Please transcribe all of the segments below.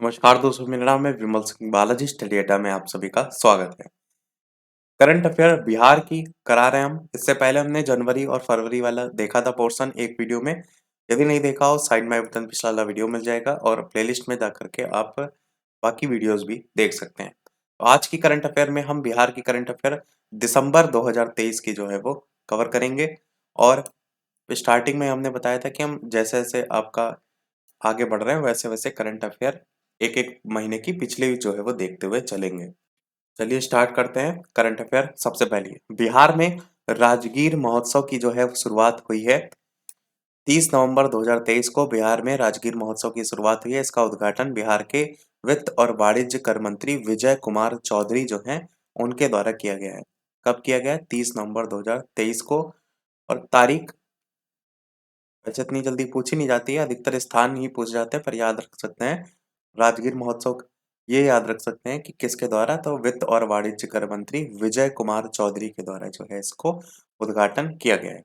नमस्कार दोस्तों, मेरा नाम है विमल सिंह बालाजी। स्टडी अड्डा में आप सभी का स्वागत है। करंट अफेयर बिहार की करा रहे हैं हम। इससे पहले हमने जनवरी और फरवरी वाला देखा था पोर्शन एक वीडियो में। यदि नहीं देखा हो, साइड में आई बटन पिछला वाला वीडियो मिल जाएगा और प्लेलिस्ट में जा करके आप बाकी वीडियोस भी देख सकते हैं। तो आज की करंट अफेयर में हम बिहार की करंट अफेयर दिसंबर 2023 की जो है वो कवर करेंगे। और स्टार्टिंग में हमने बताया था कि हम जैसे जैसे आपका आगे बढ़ रहे हैं वैसे वैसे करंट अफेयर एक एक महीने की पिछली जो है वो देखते हुए चलेंगे। चलिए स्टार्ट करते हैं करंट अफेयर। सबसे पहले बिहार में राजगीर महोत्सव की जो है वो शुरुआत हुई है। 30 नवंबर 2023 को बिहार में राजगीर महोत्सव की शुरुआत हुई है। इसका उद्घाटन बिहार के वित्त और वाणिज्य कर मंत्री विजय कुमार चौधरी जो हैं उनके द्वारा किया गया है। कब किया गया है? 30 नवंबर 2023 को। और तारीख वैसे इतनी जल्दी पूछी नहीं जाती है, अधिकतर स्थान ही पूछ जाते हैं, पर याद रख सकते हैं राजगीर महोत्सव। ये याद रख सकते हैं कि किसके द्वारा, तो वित्त और वाणिज्य कर मंत्री विजय कुमार चौधरी के द्वारा जो है इसको उद्घाटन किया गया है।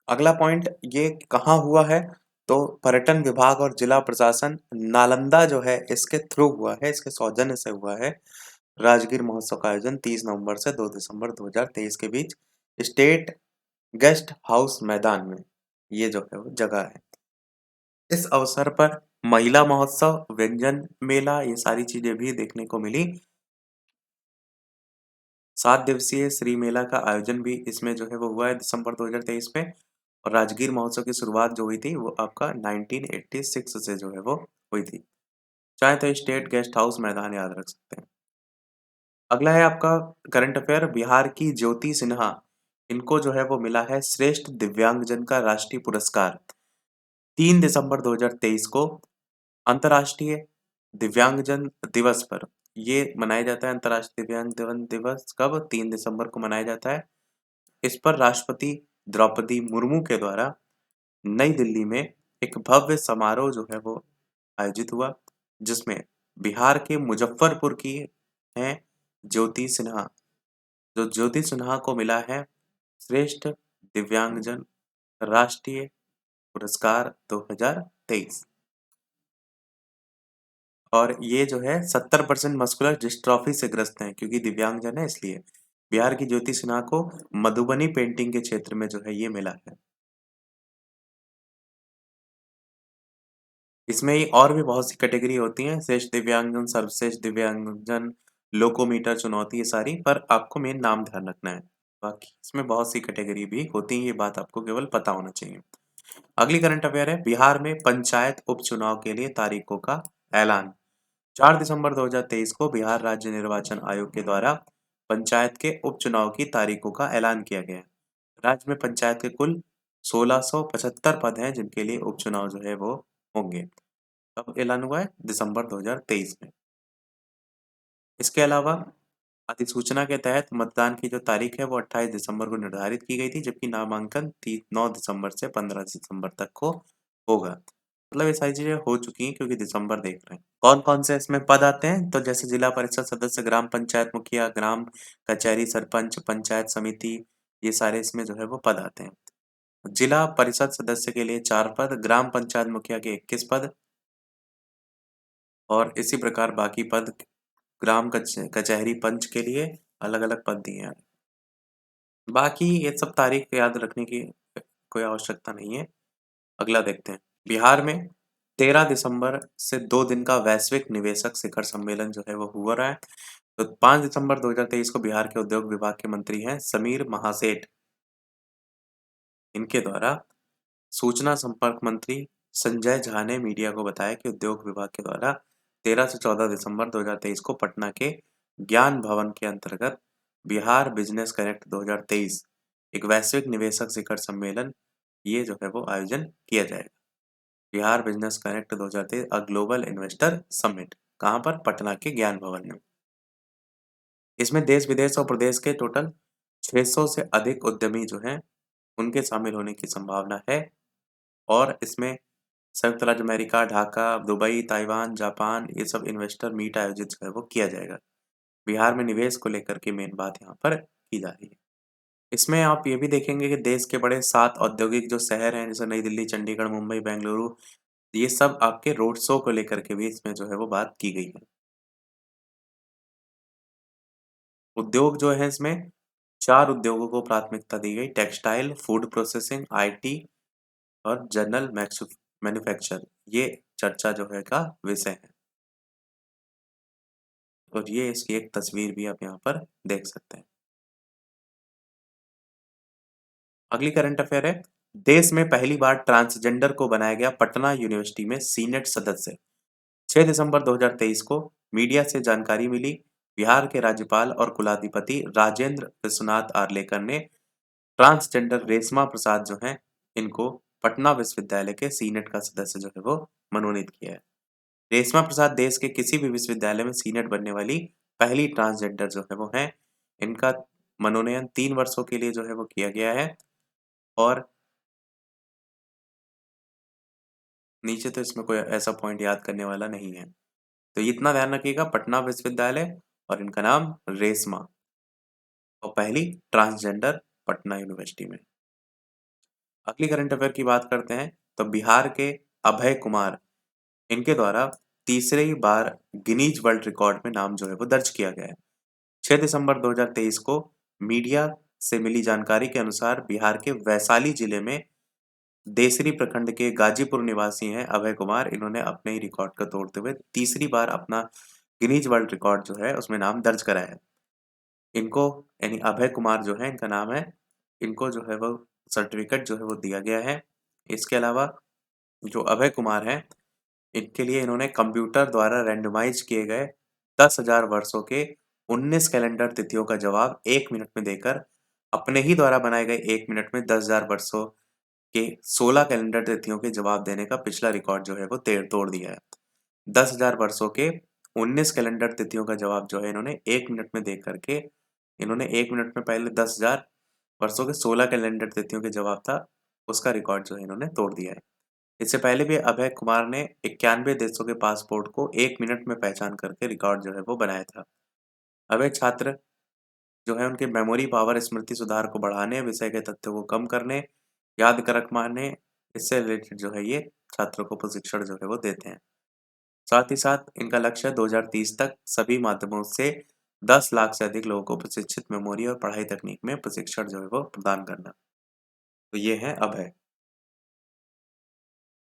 अगला पॉइंट, ये कहाँ हुआ है? तो पर्यटन विभाग और जिला प्रशासन नालंदा जो है इसके थ्रू हुआ है, इसके सौजन्य से हुआ है। राजगीर महोत्सव का आयोजन 30 नवंबर से 2 दिसंबर 2023 के बीच स्टेट गेस्ट हाउस मैदान में, ये जो है वो जगह है। इस अवसर पर महिला महोत्सव, व्यंजन मेला, ये सारी चीजें भी देखने को मिली। 7 दिवसीय श्री मेला का आयोजन भी इसमें जो है वो हुआ है दिसंबर 2023 में। और राजगीर महोत्सव की शुरुआत जो हुई थी वो आपका 1986 से जो है वो हुई थी। चाहे तो स्टेट गेस्ट हाउस मैदान याद रख सकते हैं। अगला है आपका करंट अफेयर, बिहार की ज्योति सिन्हा, इनको जो है वो मिला है श्रेष्ठ दिव्यांगजन का राष्ट्रीय पुरस्कार। 3 दिसंबर 2023 को अंतर्राष्ट्रीय दिव्यांगजन दिवस पर ये मनाया जाता है। अंतर्राष्ट्रीय दिव्यांगजन दिवस कब? 3 दिसंबर को मनाया जाता है। इस पर राष्ट्रपति द्रौपदी मुर्मू के द्वारा नई दिल्ली में एक भव्य समारोह जो है वो आयोजित हुआ, जिसमें बिहार के मुजफ्फरपुर की हैं ज्योति सिन्हा। जो ज्योति सिन्हा को मिला है श्रेष्ठ दिव्यांगजन राष्ट्रीय पुरस्कार 2023। और ये जो है 70% मस्कुलर डिस्ट्रॉफी से ग्रस्त हैं, क्योंकि दिव्यांगजन है इसलिए। बिहार की ज्योति सिन्हा को मधुबनी पेंटिंग के क्षेत्र में जो है ये मिला है। इसमें ही और भी बहुत सी कैटेगरी होती हैं, श्रेष्ठ दिव्यांगजन, सर्वश्रेष्ठ दिव्यांगजन, लोकोमीटर चुनौती, ये सारी, पर आपको मेन नाम ध्यान रखना है। बाकी इसमें बहुत सी कैटेगरी भी होती है, ये बात आपको केवल पता होना चाहिए। अगली करंट अफेयर है, बिहार में पंचायत उपचुनाव के लिए तारीखों का ऐलान। 4 दिसंबर 2023 को बिहार राज्य निर्वाचन आयोग के द्वारा पंचायत के उपचुनाव की तारीखों का ऐलान किया गया है। राज्य में पंचायत के कुल 1675 पद हैं जिनके लिए उपचुनाव जो है वो होंगे। कब ऐलान हुआ है? दिसंबर 2023 में। इसके अलावा अधिसूचना के तहत मतदान की जो तारीख है वो 28 दिसंबर को निर्धारित की गई थी, जबकि नामांकन 9 दिसंबर से 15 दिसंबर तक को होगा। मतलब ये सारी चीजें हो चुकी हैं क्योंकि दिसंबर देख रहे हैं। कौन कौन से इसमें पद आते हैं? तो जैसे जिला परिषद सदस्य, ग्राम पंचायत मुखिया, ग्राम कचहरी सरपंच, पंचायत समिति, ये सारे इसमें जो है वो पद आते हैं। जिला परिषद सदस्य के लिए 4 पद, ग्राम पंचायत मुखिया के 21 पद, और इसी प्रकार बाकी पद ग्राम कचहरी पंच के लिए अलग अलग पद दिए हैं। बाकी ये सब तारीख याद रखने की कोई आवश्यकता नहीं है। अगला देखते हैं। बिहार में 13 दिसंबर से 2 दिन का वैश्विक निवेशक शिखर सम्मेलन जो है वो हुआ रहा है। तो 5 दिसंबर 2023 को बिहार के उद्योग विभाग के मंत्री हैं समीर महासेठ, इनके द्वारा सूचना संपर्क मंत्री संजय झा ने मीडिया को बताया कि उद्योग विभाग के द्वारा 13 से 14 दिसंबर 2023 को पटना के ज्ञान भवन के अंतर्गत बिहार बिजनेस कनेक्ट 2023 एक वैश्विक निवेशक शिखर सम्मेलन, ये जो है वो आयोजन किया जाएगा। Bihar business connect 2023 a global investor summit, कहाँ पर? पटना के ज्ञान भवन में। इसमें देश विदेश और प्रदेश के टोटल 600 से अधिक उद्यमी जो हैं उनके शामिल होने की संभावना है। और इसमें संयुक्त राज्य America, Dhaka, Dubai, Taiwan, Japan, ये सब इन्वेस्टर मीट आयोजित जो है वो किया जाएगा। बिहार में निवेश को लेकर के मेन बात यहाँ पर की जा रही है। इसमें आप ये भी देखेंगे कि देश के बड़े 7 औद्योगिक जो शहर हैं, जैसे नई दिल्ली, चंडीगढ़, मुंबई, बेंगलुरु, ये सब आपके रोड शो को लेकर के भी इसमें जो है वो बात की गई है। उद्योग जो है इसमें 4 उद्योगों को प्राथमिकता दी गई, टेक्सटाइल, फूड प्रोसेसिंग, आईटी और जनरल मैन्युफैक्चर। ये चर्चा जो है का विषय है और ये इसकी एक तस्वीर भी आप यहाँ पर देख सकते हैं। अगली करंट अफेयर है, देश में पहली बार ट्रांसजेंडर को बनाया गया पटना यूनिवर्सिटी में सीनेट सदस्य। 6 दिसंबर 2023 को मीडिया से जानकारी मिली, बिहार के राज्यपाल और कुलाधिपति राजेंद्र विश्वनाथ आर्लेकर ने ट्रांसजेंडर रेशमा प्रसाद जो हैं, इनको पटना विश्वविद्यालय के सीनेट का सदस्य जो है वो मनोनीत किया है। रेशमा प्रसाद देश के किसी भी विश्वविद्यालय में सीनेट बनने वाली पहली ट्रांसजेंडर जो है वो हैं। इनका मनोनयन 3 वर्षों के लिए जो है वो किया गया है और नीचे तो इसमें कोई ऐसा पॉइंट याद करने वाला नहीं है। तो इतना ध्यान रखिएगा, पटना विश्वविद्यालय और इनका नाम रेशमा और पहली ट्रांसजेंडर पटना यूनिवर्सिटी में। अगली करंट अफेयर की बात करते हैं, तो बिहार के अभय कुमार, इनके द्वारा तीसरी बार गिनीज वर्ल्ड रिकॉर्ड में नाम जो है वो दर्ज किया गया है। 6 दिसंबर 2023 को मीडिया से मिली जानकारी के अनुसार बिहार के वैशाली जिले में देसरी प्रखंड के गाजीपुर निवासी हैं अभय कुमार। इन्होंने अपने ही रिकॉर्ड को तोड़ते हुए तीसरी बार अपना गिनीज वर्ल्ड रिकॉर्ड जो है उसमें नाम दर्ज कराया है। इनको यानी अभय कुमार जो है इनका नाम है, इनको जो है वो सर्टिफिकेट जो है वो दिया गया है। इसके अलावा जो अभय कुमार हैं, इनके लिए इन्होंने कंप्यूटर द्वारा रैंडमाइज किए गए 10,000 वर्षों के 19 कैलेंडर तिथियों का जवाब 1 मिनट में देकर अपने ही द्वारा बनाए गए 1 मिनट में 10,000 वर्षों के 16 कैलेंडर तिथियों के जवाब देने का पिछला रिकॉर्ड जो है वो तोड़ दिया है। 10,000 वर्षों के 19 कैलेंडर तिथियों का जवाब जो है इन्होंने 1 मिनट में दे करके इन्होंने 1 मिनट में पहले 10,000 वर्षों के 16 कैलेंडर तिथियों के जवाब था, उसका रिकॉर्ड जो है इन्होंने तोड़ दिया है। इससे पहले भी अभय कुमार ने 91 देशों के पासपोर्ट को 1 मिनट में पहचान करके रिकॉर्ड जो है वो बनाया था। अभय छात्र जो है उनके मेमोरी पावर, स्मृति सुधार को बढ़ाने, विषय के तथ्यों को कम करने, याद कर रखवाने, इससे रिलेटेड जो है ये छात्रों को प्रशिक्षण जो है वो देते हैं। साथ ही साथ इनका लक्ष्य है 2030 तक सभी माध्यमों से 10 लाख से अधिक लोगों को प्रशिक्षित मेमोरी और पढ़ाई तकनीक में प्रशिक्षण जो है वो प्रदान करना। तो ये है अभय।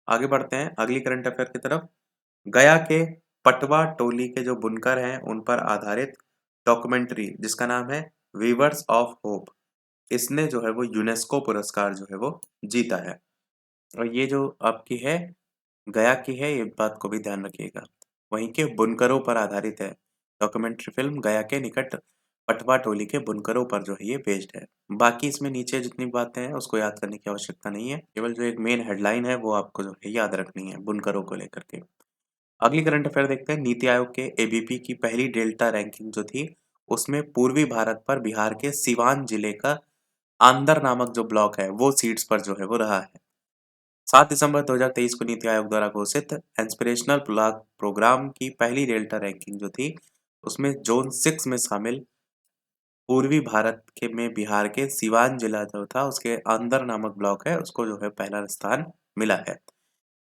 आगे बढ़ते हैं अगली करंट अफेयर की तरफ। गया के पटवा टोली के जो बुनकर हैं उन पर आधारित डॉक्यूमेंट्री जिसका नाम है वीवर्स ऑफ होप, इसने जो है वो यूनेस्को पुरस्कार जो है वो जीता है और ये जो आपकी है गया की है, ये बात को भी ध्यान रखिएगा। वहीं के बुनकरों पर आधारित है। डॉक्यूमेंट्री फिल्म गया के निकट पटवा टोली के बुनकरों पर जो है ये बेस्ड है। बाकी इसमें नीचे जितनी बातें हैं उसको याद करने की आवश्यकता नहीं है, केवल जो एक मेन हेडलाइन है वो आपको जो है याद रखनी है बुनकरों को लेकर के। अगली करंट अफेयर देखते हैं, नीति आयोग के एबीपी की पहली डेल्टा रैंकिंग जो थी उसमें पूर्वी भारत पर बिहार के सिवान जिले का आंदर नामक जो ब्लॉक है वो सीट्स पर जो है वो रहा है। 7 दिसंबर 2023 को नीति आयोग द्वारा घोषित इंस्पिरेशनल ब्लॉक प्रोग्राम की पहली डेल्टा रैंकिंग जो थी उसमें जोन 6 में शामिल पूर्वी भारत के में बिहार के सिवान जिला जो था उसके अंदर नामक ब्लॉक है उसको जो है पहला स्थान मिला है।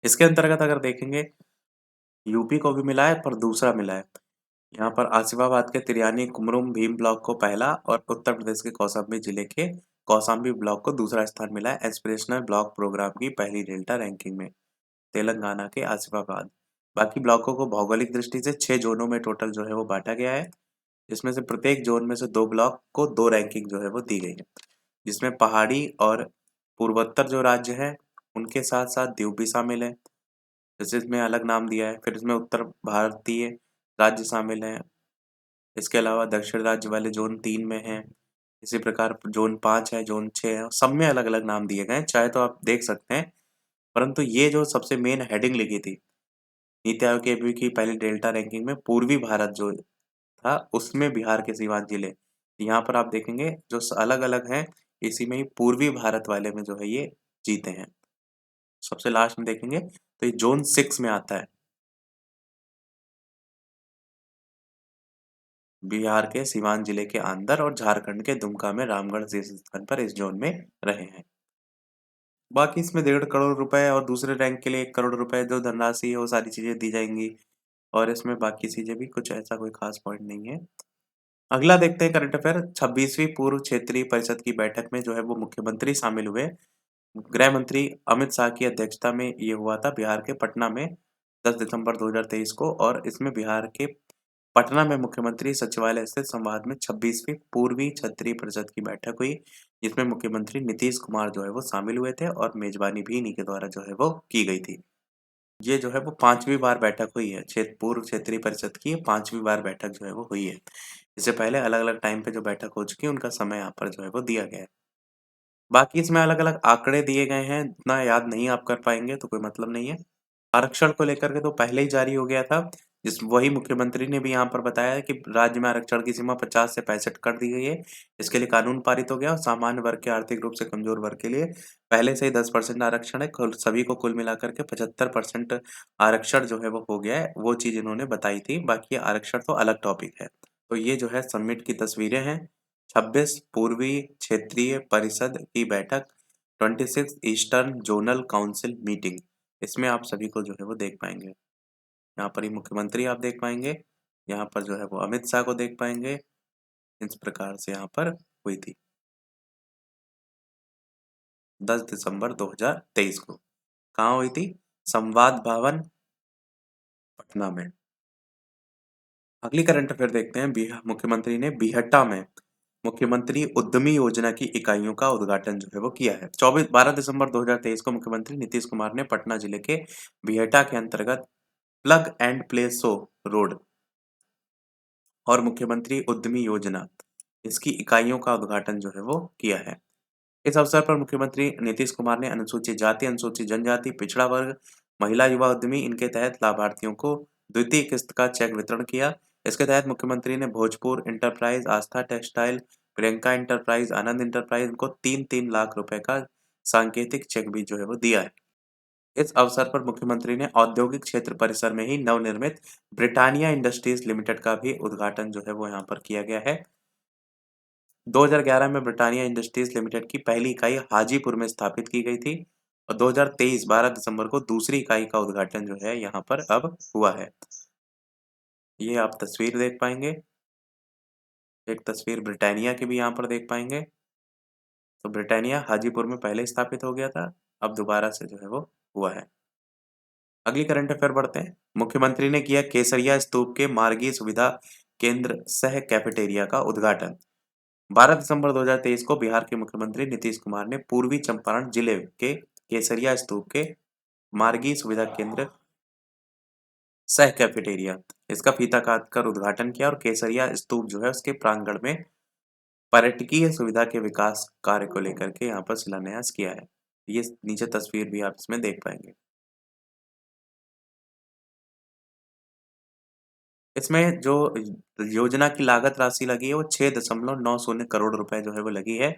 इसके अंतर्गत अगर देखेंगे यूपी को भी मिला है पर दूसरा मिला है। यहाँ पर आसिफाबाद के तिरयानी कुमरुम भीम ब्लॉक को पहला और उत्तर प्रदेश के कौशाम्बी जिले के कौशाम्बी ब्लॉक को दूसरा स्थान मिला है एस्पिरेशनल ब्लॉक प्रोग्राम की पहली डेल्टा रैंकिंग में। तेलंगाना के आसिफाबाद। बाकी ब्लॉकों को भौगोलिक दृष्टि से 6 जोनों में टोटल जो है वो बांटा गया है, जिसमें से प्रत्येक जोन में से 2 ब्लॉक को 2 रैंकिंग जो है वो दी गई है, जिसमें पहाड़ी और पूर्वोत्तर जो राज्य हैं उनके साथ साथ दीव भी शामिल है, जैसे इसमें अलग नाम दिया है। फिर इसमें उत्तर भारतीय राज्य शामिल हैं, इसके अलावा दक्षिण राज्य वाले जोन 3 में हैं। इसी प्रकार जोन 5 है, जोन 6 है, सब में अलग अलग नाम दिए गए हैं, चाहे तो आप देख सकते हैं। परंतु ये जो सबसे मेन हेडिंग लिखी थी नीति आयोग के अभी की पहली डेल्टा रैंकिंग में पूर्वी भारत जो था उसमें बिहार के सीवान जिले, यहाँ पर आप देखेंगे जो अलग अलग हैं इसी में ही पूर्वी भारत वाले में जो है ये जीते हैं। सबसे लास्ट में देखेंगे तो ये जोन 6 में आता है। बिहार के सीवान जिले के अंदर और झारखंड के दुमका में रामगढ़ शीर्ष स्थान पर इस जोन में रहे हैं। बाकी इसमें 1.5 करोड़ रुपए और दूसरे रैंक के लिए 1 करोड़ रुपए जो धनराशि है वो सारी चीजें दी जाएंगी। और इसमें बाकी चीजें भी कुछ ऐसा कोई खास पॉइंट नहीं है। अगला देखते हैं करंट अफेयर। 26वीं पूर्व क्षेत्रीय परिषद की बैठक में जो है वो मुख्यमंत्री शामिल हुए। गृह मंत्री अमित शाह की अध्यक्षता में ये हुआ था बिहार के पटना में 10 दिसंबर 2023 को। और इसमें बिहार के पटना में मुख्यमंत्री सचिवालय स्थित संवाद में 26वीं पूर्वी क्षत्रिय परिषद की बैठक हुई, जिसमें मुख्यमंत्री नीतीश कुमार जो है वो शामिल हुए थे और मेजबानी भी इन्हीं के द्वारा जो है वो की गई थी। ये जो है वो 5वीं बार बैठक हुई है। पूर्व क्षेत्रीय परिषद की 5वीं बार बैठक जो है वो हुई है। इससे पहले अलग-अलग टाइम पे जो बैठक हो चुकी है उनका समय यहाँ पर जो है वो दिया गया है। बाकी इसमें अलग-अलग आंकड़े दिए गए हैं, इतना याद नहीं आप कर पाएँगे तो कोई मतलब नहीं है। आरक्षण को लेकर के तो पहले ही जारी हो गया था। जिस वही मुख्यमंत्री ने भी यहाँ पर बताया है कि राज्य में आरक्षण की सीमा 50 से 65 कर दी गई है। इसके लिए कानून पारित हो गया और सामान्य वर्ग के आर्थिक रूप से कमजोर वर्ग के लिए पहले से ही 10% आरक्षण है। कुल सभी को कुल मिलाकर के 75% आरक्षण जो है वो हो गया है। वो चीज़ इन्होंने बताई थी, बाकी आरक्षण तो अलग टॉपिक है। तो ये जो है समिट की तस्वीरें हैं। 26 पूर्वी क्षेत्रीय परिषद की बैठक, 26 ईस्टर्न जोनल काउंसिल मीटिंग। इसमें आप सभी को जो है वो देख पाएँगे। यहाँ पर ये मुख्यमंत्री आप देख पाएँगे, यहाँ पर जो है वो अमित शाह को देख पाएँगे, इस प्रकार से यहाँ पर हुई थी 10 दिसंबर 2023 को। कहाँ हुई थी? संवाद भवन, पटना में। अगली करंट अफेयर देखते हैं। मुख्यमंत्री ने बीहट्टा में मुख्यमंत्री उद्यमी योजना की इकाइयों का उद्घाटन जो है वो किया है। 12 दिसंबर 2023 को मुख्यमंत्री नीतीश कुमार ने पटना जिले के बीहट्टा के अंतर्गत plug and play show road और मुख्यमंत्री उद्यमी योजना इसकी इकाइयों का उद्घाटन जो है वो किया है। इस अवसर पर मुख्यमंत्री नीतीश कुमार ने अनुसूचित जाति, अनुसूचित जनजाति, पिछड़ा वर्ग, महिला, युवा उद्यमी इनके तहत लाभार्थियों को द्वितीय किस्त का चेक वितरण किया। इसके तहत मुख्यमंत्री ने भोजपुर इंटरप्राइज, आस्था टेक्सटाइल, प्रियंका इंटरप्राइज, आनंद इंटरप्राइज को 3-3 लाख रुपए का सांकेतिक चेक भी जो है वो दिया है। इस अवसर पर मुख्यमंत्री ने औद्योगिक क्षेत्र परिसर में ही नवनिर्मित ब्रिटानिया इंडस्ट्रीज लिमिटेड का भी उद्घाटन जो है वो यहाँ पर किया गया है। 2011 में ब्रिटानिया इंडस्ट्रीज लिमिटेड की पहली इकाई हाजीपुर में स्थापित की गई थी और 2023 12 दिसंबर को दूसरी इकाई का उद्घाटन जो है यहाँ पर अब हुआ है। ये आप तस्वीर देख पाएंगे। एक तस्वीर ब्रिटानिया की भी यहाँ पर देख पाएंगे। तो ब्रिटानिया हाजीपुर में पहले स्थापित हो गया था, अब दोबारा से जो है वो हुआ है। अगली करंट अफेयर बढ़ते हैं। मुख्यमंत्री ने किया केसरिया स्तूप के मार्गीय सुविधा केंद्र सह कैफेटेरिया का उद्घाटन। 12 दिसंबर 2023 को बिहार के मुख्यमंत्री नीतीश कुमार ने पूर्वी चंपारण जिले के केसरिया स्तूप के मार्गी सुविधा केंद्र सह कैफेटेरिया इसका फीता काट कर उद्घाटन किया और केसरिया स्तूप जो है उसके प्रांगण में पर्यटकीय सुविधा के विकास कार्य को लेकर के यहाँ पर शिलान्यास किया है। ये नीचे तस्वीर भी आप इसमें देख पाएंगे। इसमें जो योजना की लागत राशि लगी है वो 6.90 करोड़ रुपए जो है वो लगी है।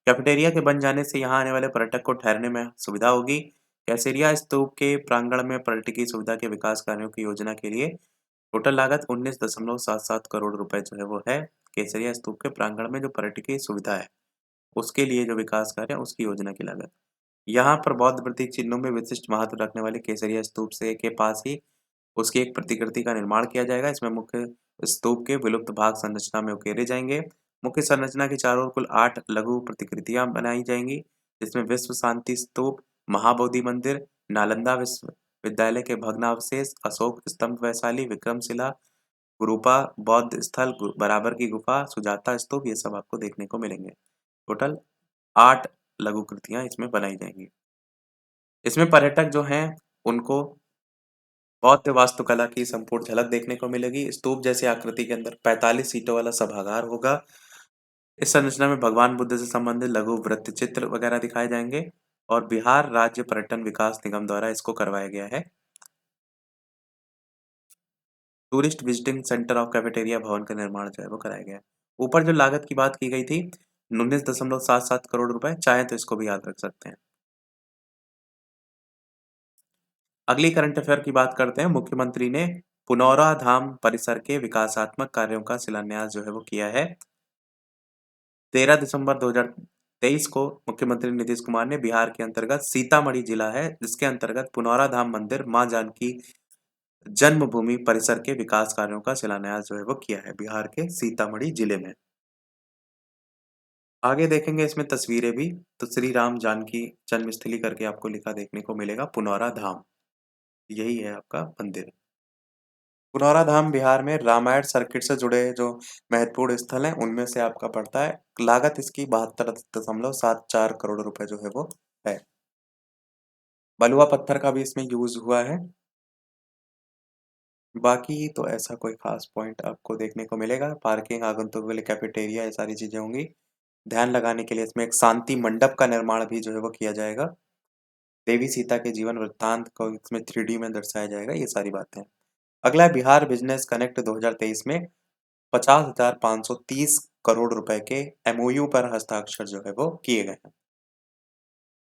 कैफेटेरिया के बन जाने से यहाँ आने वाले पर्यटक को ठहरने में सुविधा होगी। कैसेरिया स्तूप के प्रांगण में पर्यटकीय सुविधा के विकास कार्यों की योजना के लिए टोटल लागत 19.77 करोड़ रुपए जो है वो है। केसरिया स्तूप के प्रांगण में जो पर्यटकीय सुविधा है उसके लिए जो विकास कार्य है उसकी योजना की लागत। यहाँ पर बौद्ध प्रतीक चिन्हों में विशिष्ट महत्व रखने वाले केसरिया स्तूप से के पास ही उसकी एक प्रतिकृति का निर्माण किया जाएगा। इसमें मुख्य स्तूप के विलुप्त भाग संरचना में उकेरे जाएंगे। मुख्य संरचना के चारों ओर कुल 8 लघु प्रतिकृतियां बनाई जाएंगी, जिसमें विश्व शांति स्तूप, महाबोधि मंदिर, नालंदा विश्वविद्यालय के भग्नावशेष, अशोक स्तंभ वैशाली, विक्रमशिला, गुरूपा बौद्ध स्थल, बराबर की गुफा, सुजाता स्तूप, ये सब आपको देखने को मिलेंगे। टोटल 8 लघु कृतियां इसमें बनाई जाएंगी। इसमें पर्यटक जो हैं उनको बौद्ध वास्तुकला की संपूर्ण झलक देखने को मिलेगी। स्तूप जैसी आकृति के अंदर 45 सीटों वाला सभागार होगा। इस संरचना में भगवान बुद्ध से संबंधित लघु वृत्त चित्र वगैरह दिखाए जाएंगे और बिहार राज्य पर्यटन विकास निगम द्वारा इसको करवाया गया है। Tourist visiting centre of cafeteria भवन का निर्माण जो है वो कराया गया है। ऊपर जो लागत की बात की गई थी 19.77 करोड़ रुपए, चाहे तो इसको भी याद रख सकते हैं। अगली करंट अफेयर की बात करते हैं। मुख्यमंत्री ने पुनौरा धाम परिसर के विकासात्मक कार्यों का शिलान्यास जो है वो किया है। 13 दिसंबर 23 को मुख्यमंत्री नीतीश कुमार ने बिहार के अंतर्गत सीतामढ़ी जिला है, जिसके अंतर्गत पुनौरा धाम मंदिर मां जानकी जन्मभूमि परिसर के विकास कार्यों का शिलान्यास जो है वो किया है बिहार के सीतामढ़ी जिले में। आगे देखेंगे इसमें तस्वीरें भी, तो श्री राम जानकी जन्मस्थली करके आपको लिखा देखने को मिलेगा पुनौरा धाम, यही है आपका मंदिर। पुनौरा धाम बिहार में रामायण सर्किट से जुड़े जो महत्वपूर्ण स्थल हैं, उनमें से आपका पड़ता है। लागत इसकी 72.74 करोड़ रुपए जो है वो है। बलुआ पत्थर का भी इसमें यूज हुआ है। बाकी तो ऐसा कोई खास पॉइंट आपको देखने को मिलेगा। पार्किंग, आगंतुक के लिए कैफेटेरिया, ये सारी चीजें होंगी। ध्यान लगाने के लिए इसमें एक शांति मंडप का निर्माण भी जो है वो किया जाएगा। देवी सीता के जीवन वृत्तांत को इसमें 3D में दर्शाया जाएगा, ये सारी बातें। अगला है बिहार बिजनेस कनेक्ट 2023 में 50,530 करोड़ रुपए के एमओयू पर हस्ताक्षर जो है वो किए गए हैं।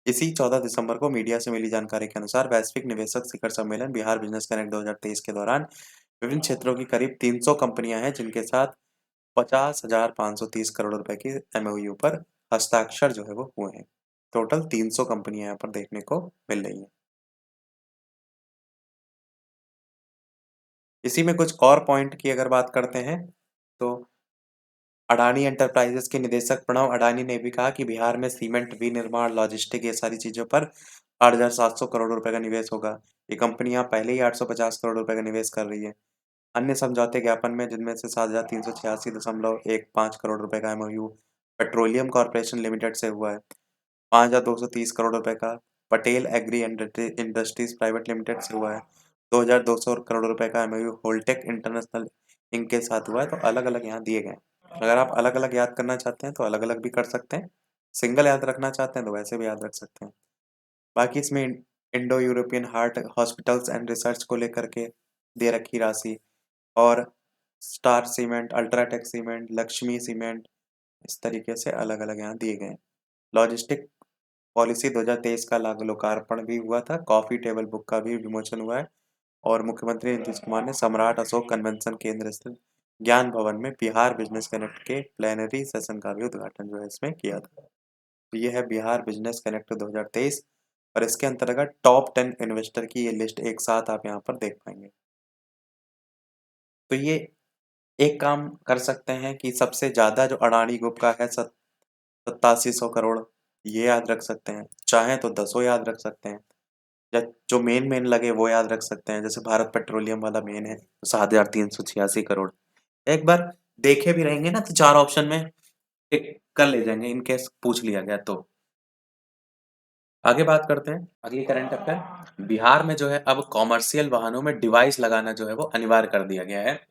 इसी 14 दिसंबर को मीडिया से मिली जानकारी के अनुसार वैश्विक निवेशक शिखर सम्मेलन बिहार बिजनेस कनेक्ट 2023 के दौरान विभिन्न क्षेत्रों की करीब 300 कंपनियां हैं, जिनके साथ 50,530 करोड़ रुपए के एमओयू पर हस्ताक्षर जो है वो हुए हैं। टोटल 300 कंपनियां यहाँ पर देखने को मिल रही हैं। इसी में कुछ और पॉइंट की अगर बात करते हैं, तो अडानी एंटरप्राइजेस के निदेशक प्रणव अडानी ने भी कहा कि बिहार में सीमेंट विनिर्माण, लॉजिस्टिक, ये सारी चीजों पर 8,700 करोड़ रुपए का निवेश होगा। ये कंपनियां पहले ही 850 करोड़ रुपए का निवेश कर रही है। अन्य समझौते ज्ञापन में, जिनमें से 7,386.15 करोड़ रुपए का एमओयू पेट्रोलियम कॉर्पोरेशन लिमिटेड से हुआ है, 5,230 करोड़ रुपए का Patel agri industries private limited से हुआ है, 2,200 करोड़ रुपए का एमओयू होल्टेक इंटरनेशनल इंक के साथ हुआ है। तो अलग अलग यहाँ दिए गए हैं। अगर आप अलग अलग याद करना चाहते हैं तो अलग अलग भी कर सकते हैं, सिंगल याद रखना चाहते हैं तो वैसे भी याद रख सकते हैं। बाकी इसमें Indo European heart hospitals and research को लेकर के दे रखी राशि, और star cement, UltraTech cement, Lakshmi cement, इस तरीके से अलग अलग यहाँ दिए गए हैं। लॉजिस्टिक पॉलिसी 2023 का लोकार्पण भी हुआ था। कॉफी टेबल बुक का भी विमोचन हुआ है, और मुख्यमंत्री नीतीश कुमार ने सम्राट अशोक कन्वेंशन केंद्र स्थित ज्ञान भवन में बिहार बिजनेस कनेक्ट के प्लेनरी सेशन का भी उद्घाटन जो है इसमें किया था। तो ये है बिहार बिजनेस कनेक्ट 2023, और इसके अंतर्गत टॉप 10 इन्वेस्टर की ये लिस्ट एक साथ आप यहाँ पर देख पाएंगे। तो ये एक काम कर सकते हैं कि सबसे ज्यादा जो अडानी ग्रुप का है 8700 करोड़, ये याद रख सकते हैं। चाहें तो 10 याद रख सकते हैं, या जो मेन लगे वो याद रख सकते हैं। जैसे भारत पेट्रोलियम वाला मेन है, 7,386 करोड़। एक बार देखे भी रहेंगे ना तो 4 ऑप्शन में टिक कर ले जाएंगे, इन केस पूछ लिया गया तो। आगे बात करते हैं अगली करंट अफेयर। बिहार में जो है अब कॉमर्शियल वाहनों में डिवाइस लगाना जो है वो अनिवार्य कर दिया गया है।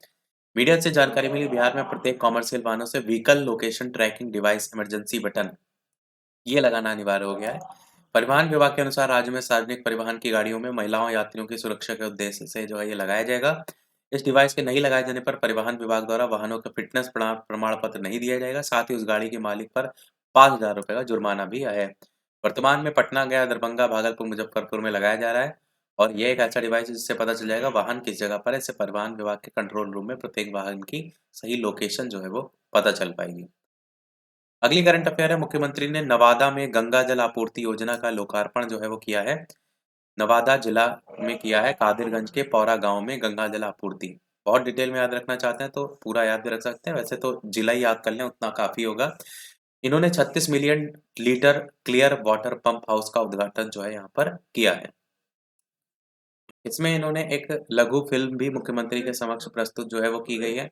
मीडिया से जानकारी मिली, बिहार में प्रत्येक कॉमर्शियल वाहनों से vehicle location tracking device emergency button ये लगाना अनिवार्य हो गया है। परिवहन विभाग के अनुसार राज्य में सार्वजनिक परिवहन की गाड़ियों में महिलाओं यात्रियों की सुरक्षा के उद्देश्य से जो है ये लगाया जाएगा। इस डिवाइस के नहीं लगाए जाने पर परिवहन विभाग द्वारा वाहनों का फिटनेस प्रमाण पत्र नहीं दिया जाएगा। साथ ही उस गाड़ी के मालिक पर 5,000 रुपए का जुर्माना भी है। वर्तमान में पटना, गया, दरभंगा, भागलपुर, मुजफ्फरपुर में लगाया जा रहा है, और ये एक ऐसा डिवाइस है जिससे पता चल जाएगा वाहन किस जगह पर है। इससे परिवहन विभाग के कंट्रोल रूम में प्रत्येक वाहन की सही लोकेशन जो है वो पता चल पाएगी। अगली करंट अफेयर है, मुख्यमंत्री ने नवादा में गंगा जल आपूर्ति योजना का लोकार्पण जो है वो किया है। नवादा जिला में किया है, कादिरगंज के पौरा गांव में गंगा जल आपूर्ति। बहुत डिटेल में याद रखना चाहते हैं तो पूरा याद भी रख सकते हैं, वैसे तो जिला ही याद कर लें उतना काफी होगा। इन्होंने 36 million litre clear water pump house का उद्घाटन जो है यहाँ पर किया है। इसमें इन्होंने एक लघु फिल्म भी मुख्यमंत्री के समक्ष प्रस्तुत जो है वो की गई है,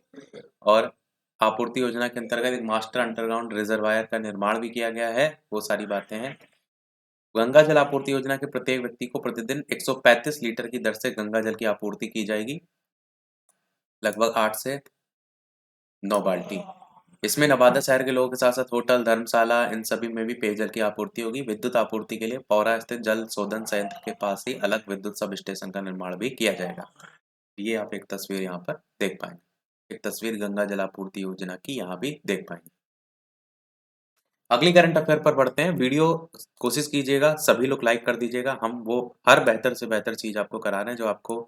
और आपूर्ति योजना के अंतर्गत एक मास्टर अंडरग्राउंड रिजर्वायर का निर्माण भी किया गया है, वो सारी बातें हैं। गंगा जल आपूर्ति योजना के प्रत्येक व्यक्ति को प्रतिदिन 135 लीटर की दर से गंगा जल की आपूर्ति की जाएगी, लगभग 8 से 9 बाल्टी। इसमें नवादा शहर के लोगों के साथ साथ होटल, धर्मशाला, इन सभी में भी पेयजल की आपूर्ति होगी। विद्युत आपूर्ति के लिए पौरा स्थित जल शोधन संयंत्र के पास ही अलग विद्युत सब स्टेशन का निर्माण भी किया जाएगा। ये आप एक तस्वीर यहाँ पर देख पाएंगे, एक तस्वीर गंगा जल आपूर्ति योजना की यहाँ भी देख पाएंगे। अगली करंट अफेयर पर बढ़ते हैं। वीडियो कोशिश कीजिएगा सभी लोग लाइक कर दीजिएगा, हम वो हर बेहतर से बेहतर चीज आपको करा रहे हैं जो आपको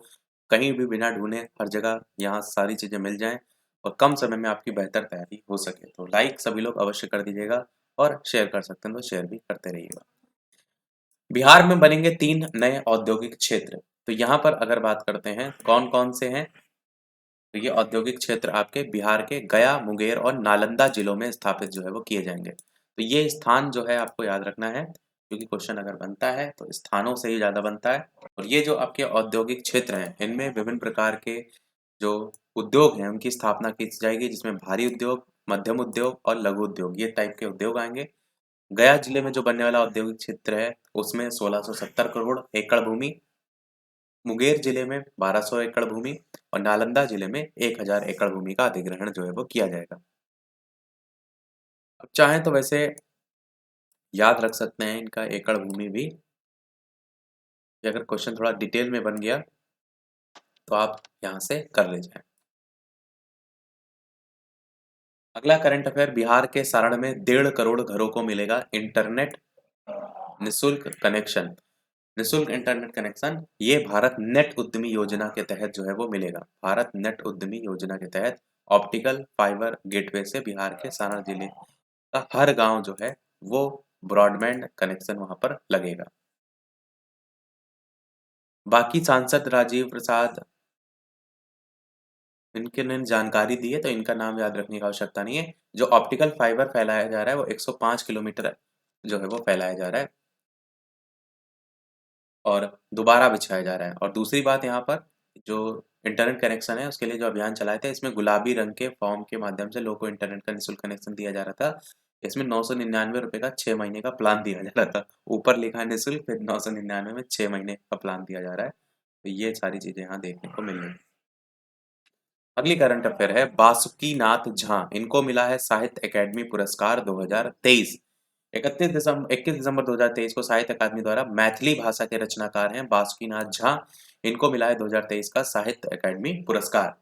कहीं भी बिना ढूंढे हर जगह यहाँ सारी चीजें मिल जाएं, और कम समय में आपकी बेहतर तैयारी हो सके। तो लाइक सभी लोग अवश्य कर दीजिएगा, और शेयर कर सकते हैं तो शेयर भी करते रहिएगा। बिहार में बनेंगे 3 नए औद्योगिक क्षेत्र। तो यहाँ पर अगर बात करते हैं कौन-कौन से हैं, तो ये औद्योगिक क्षेत्र आपके बिहार के गया, मुंगेर और नालंदा जिलों में स्थापित जो है वो किए जाएँगे। तो ये स्थान जो है आपको याद रखना है, क्योंकि क्वेश्चन अगर बनता है तो स्थानों से ही ज़्यादा बनता है। और ये जो आपके औद्योगिक क्षेत्र हैं, इनमें विभिन्न प्रकार के जो उद्योग हैं, उनकी स्थापना की जाएगी, जिसमें भारी उद्योग, मध्यम उद्योग और लघु उद्योग, ये टाइप के उद्योग आएँगे। गया जिले में जो बनने वाला औद्योगिक क्षेत्र है, उसमें 1670 करोड़ एकड़ भूमि, मुंगेर जिले में 1200 एकड़ भूमि और नालंदा जिले में 1000 एकड़ भूमि का अधिग्रहण जो है वो किया जाएगा। अब चाहें तो वैसे याद रख सकते हैं इनका एकड़ भूमि भी, कि अगर क्वेश्चन थोड़ा डिटेल में बन गया तो आप यहाँ से कर ले जाएं। अगला करंट अफेयर, बिहार के सारण में 1.5 करोड़ घरों को मिलेगा इंटरनेट निःशुल्क कनेक्शन। निःशुल्क इंटरनेट कनेक्शन ये भारत नेट उद्यमी योजना के तहत जो है वो मिलेगा। भारत नेट उद्यमी योजना के तहत ऑप्टिकल फाइबर गेटवे से बिहार के सारण जिले का हर गांव जो है वो ब्रॉडबैंड कनेक्शन वहां पर लगेगा। बाकी सांसद राजीव प्रसाद, इनके ने जानकारी दी है तो इनका नाम याद रखने की आवश्यकता नहीं है। जो ऑप्टिकल फाइबर फैलाया जा रहा है वो 105 किलोमीटर जो है वो फैलाया जा रहा है और दोबारा बिछाया जा रहा है। और दूसरी बात, यहाँ पर जो इंटरनेट कनेक्शन है उसके लिए जो अभियान चलाए थे, इसमें गुलाबी रंग के फॉर्म के माध्यम से लोगों को इंटरनेट का निःशुल्क कनेक्शन दिया जा रहा था। इसमें 999 रुपए का 6 महीने का प्लान दिया जा रहा था। ऊपर लिखा है निःशुल्क, फिर 999 में 6 महीने का प्लान दिया जा रहा है। तो ये सारी चीजें यहाँ देखने को मिल रही हैं। अगली करंट अफेयर है बासुकीनाथ झा, इनको मिला है साहित्य अकादमी पुरस्कार 2023। 21 दिसंबर 2023 को साहित्य अकादमी द्वारा मैथिली भाषा के रचनाकार हैं बासुकीनाथ झा, इनको मिला है 2023 का साहित्य अकादमी पुरस्कार।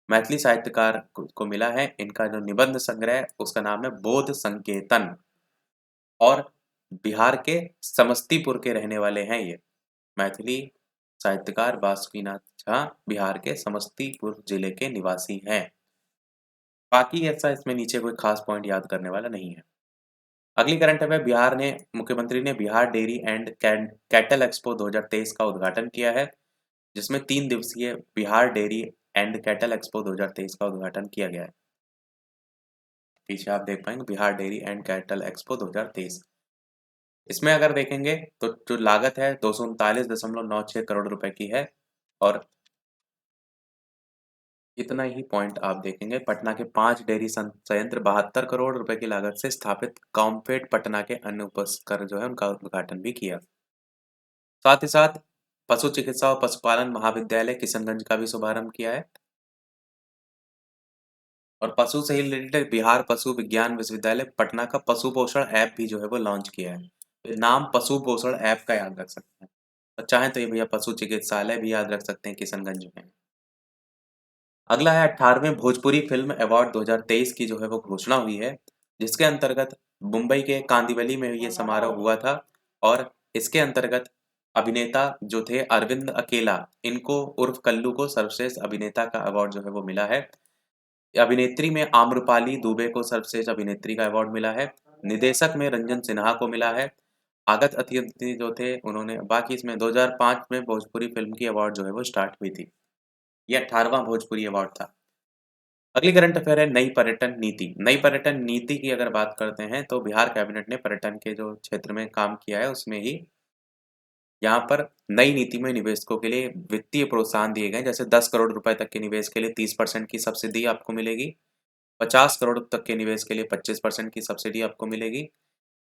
मैथिली साहित्यकार को मिला है। इनका जो निबंध संग्रह है उसका नाम है बोध संकेतन। और बिहार के समस्तीपुर के रहने वाले हैं ये मैथिली साहित्यकार बासुकीनाथ झा, बिहार के समस्तीपुर जिले के निवासी हैं। बाकी ऐसा इसमें नीचे कोई खास पॉइंट याद करने वाला नहीं है। अगली करंट अफेयर, बिहार ने मुख्यमंत्री ने Bihar dairy and cattle expo 2023 का उद्घाटन किया है, जिसमें 3 दिवसीय Bihar dairy and cattle expo 2023 का उद्घाटन किया गया है। पीछे आप देख पाएंगे Bihar dairy and cattle expo 2023। इसमें अगर देखेंगे तो जो लागत है 239.96 करोड़ रुपए की है। और इतना ही पॉइंट आप देखेंगे, पटना के 5 डेयरी संयंत्र 72 करोड़ रुपए की लागत से स्थापित कॉम्फेड पटना के अन्य उपस्कर जो है उनका उद्घाटन भी किया। साथ ही साथ पशु चिकित्सा और पशुपालन महाविद्यालय किशनगंज का भी शुभारंभ किया है। और पशु से ही रिलेटेड बिहार पशु विज्ञान विश्वविद्यालय पटना का पशु पोषण ऐप भी जो है वो लॉन्च किया है। तो नाम पशु पोषण ऐप का याद रख सकते हैं, और चाहें तो ये भैया पशु चिकित्सालय भी याद रख सकते हैं किशनगंज में। अगला है 18वें भोजपुरी फिल्म अवार्ड 2023 की जो है वो घोषणा हुई है, जिसके अंतर्गत मुंबई के कांदिवली में ये समारोह हुआ था। और इसके अंतर्गत अभिनेता जो थे अरविंद अकेला, इनको उर्फ कल्लू को सर्वश्रेष्ठ अभिनेता का अवार्ड जो है वो मिला है। अभिनेत्री में आम्रपाली दुबे को सर्वश्रेष्ठ अभिनेत्री का अवार्ड मिला है। निदेशक में रंजन सिन्हा को मिला है। आगत अतिथि जो थे उन्होंने, बाकी इसमें 2005 में भोजपुरी फिल्म की अवार्ड जो है वो स्टार्ट हुई थी। ये 18वां भोजपुरी अवार्ड था। अगली करंट अफेयर है नई पर्यटन नीति। नई पर्यटन नीति की अगर बात करते हैं तो बिहार कैबिनेट ने पर्यटन के जो क्षेत्र में काम किया है उसमें ही यहाँ पर नई नीति में निवेशकों के लिए वित्तीय प्रोत्साहन दिए गए, जैसे 10 करोड़ रुपए तक के निवेश के लिए 30% की सब्सिडी आपको मिलेगी। 50 करोड़ तक के निवेश के लिए 25% की सब्सिडी आपको मिलेगी।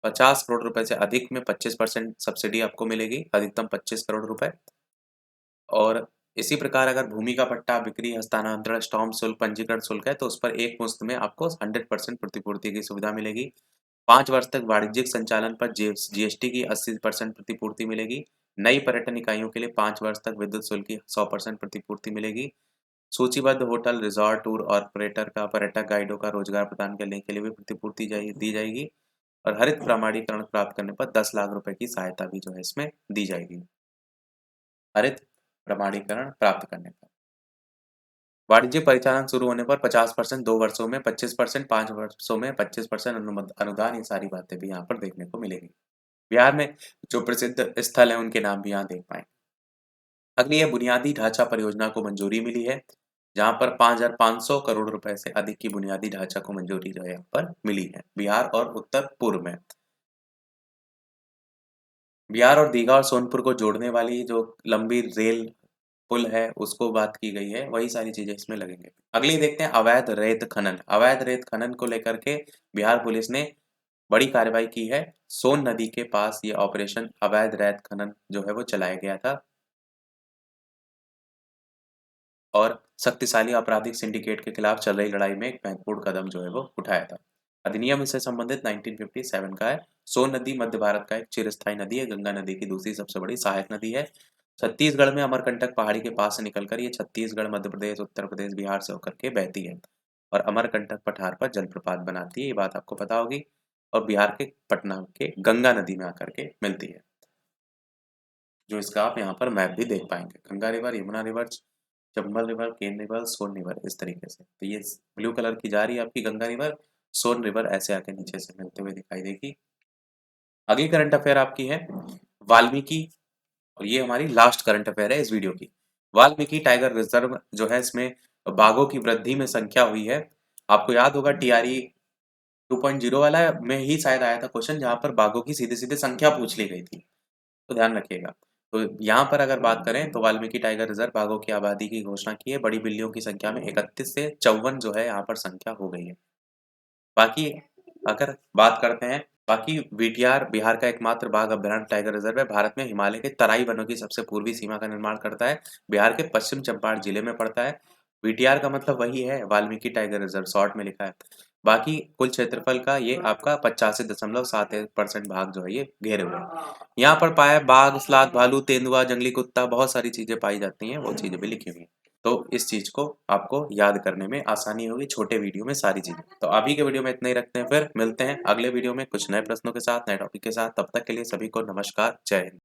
50 करोड़ रुपए से अधिक में 25% सब्सिडी आपको मिलेगी, अधिकतम 25 करोड़ रुपए। और इसी प्रकार अगर भूमि का पट्टा बिक्री हस्तांतरण स्टॉम्प शुल्क पंजीकरण शुल्क है तो उस पर एक मुश्त में आपको 100% प्रतिपूर्ति की सुविधा मिलेगी। 5 वर्ष तक वाणिज्यिक संचालन पर जीएसटी की 80% प्रतिपूर्ति मिलेगी। नई पर्यटन इकाइयों के लिए 5 वर्ष तक विद्युत शुल्क की 100% प्रतिपूर्ति मिलेगी। सूचीबद्ध होटल रिजॉर्ट टूर ऑपरेटर का पर्यटक गाइडों का रोजगार प्रदान करने के लिए भी प्रतिपूर्ति दी जाएगी। और हरित प्रमाणीकरण प्राप्त करने पर 10 लाख रुपए की सहायता भी जो है इसमें दी जाएगी, हरित प्रमाणीकरण प्राप्त करने पर। वाणिज्यिक परिचालन शुरू होने पर 50%, 2 वर्षों में 25%, 5 वर्षों में 25% अनुदान, ये सारी बातें भी यहाँ पर देखने को मिलेगी। बिहार में जो प्रसिद्ध स्थल है उनके नाम भी यहाँ देख पाएंगे। अगली है बुनियादी ढांचा परियोजना को मंजूरी मिली है, जहां पर 5,500 करोड़ रुपए से अधिक की बुनियादी ढांचा को मंजूरी जो है यहाँ पर मिली है बिहार और उत्तर पूर्व में। बिहार और दीघा और सोनपुर को जोड़ने वाली जो लंबी रेल पुल है उसको बात की गई है, वही सारी चीजें इसमें लगेंगे। अगली देखते हैं अवैध रेत खनन। अवैध रेत खनन को लेकर के बिहार पुलिस ने बड़ी कार्रवाई की है। सोन नदी के पास ये ऑपरेशन अवैध रेत खनन जो है वो चलाया गया था और शक्तिशाली आपराधिक सिंडिकेट के खिलाफ चल रही लड़ाई में एक महत्वपूर्ण कदम जो है वो उठाया था। अधिनियम इससे संबंधित 1957 का है। सोन नदी मध्य भारत का एक चिरस्थायी नदी है, गंगा नदी की दूसरी सबसे बड़ी सहायक नदी है। छत्तीसगढ़ में अमरकंटक पहाड़ी के पास से निकलकर ये छत्तीसगढ़, मध्य प्रदेश, उत्तर प्रदेश, बिहार से होकर के बहती है और अमरकंटक पठार पर जलप्रपात बनाती है, ये बात आपको पता होगी। और बिहार के पटना के गंगा नदी में आकर के मिलती है, जो इसका आप यहाँ पर मैप भी देख पाएंगे। Ganga river, Yamuna river, Chambal river, Ken river, Son river, इस तरीके से। तो ये ब्लू कलर की जा रही है आपकी गंगा रिवर, सोन रिवर ऐसे आके नीचे से मिलते हुए दिखाई देगी। अगली करंट अफेयर आपकी है वाल्मीकि, और ये हमारी लास्ट करंट अफेयर है इस वीडियो की। वाल्मीकि टाइगर रिजर्व जो है, इसमें बाघों की वृद्धि में संख्या हुई है। आपको याद होगा टीआरई 2.0 वाला में ही शायद आया था क्वेश्चन, जहां पर बाघों की सीधे सीधे संख्या पूछ ली गई थी, तो ध्यान रखिएगा। तो यहाँ पर अगर बात करें तो वाल्मीकि टाइगर रिजर्व बाघों की आबादी की घोषणा की है। बड़ी बिल्लियों की संख्या में 31 से 54 जो है यहाँ पर संख्या हो गई है। बाकी अगर बात करते हैं, बाकी वीटीआर बिहार का एकमात्र बाघ अभ्यारण्य टाइगर रिजर्व है। भारत में हिमालय के तराई वनों की सबसे पूर्वी सीमा का निर्माण करता है। बिहार के पश्चिम चंपारण जिले में पड़ता है। वीटीआर का मतलब वही है, वाल्मीकि टाइगर रिजर्व शॉर्ट में लिखा है। बाकी कुल क्षेत्रफल का ये आपका 85.71% भाग जो है ये घेरे हुए हैं। यहाँ पर पाया बाघ, स्लाथ, भालू, तेंदुआ, जंगली कुत्ता, बहुत सारी चीजें पाई जाती हैं, वो चीजें भी लिखी हुई हैं। तो इस चीज को आपको याद करने में आसानी होगी, छोटे वीडियो में सारी चीजें। तो अभी के वीडियो में इतना ही रखते हैं, फिर मिलते हैं अगले वीडियो में कुछ नए प्रश्नों के साथ, नए टॉपिक के साथ। तब तक के लिए सभी को नमस्कार, जय हिंद।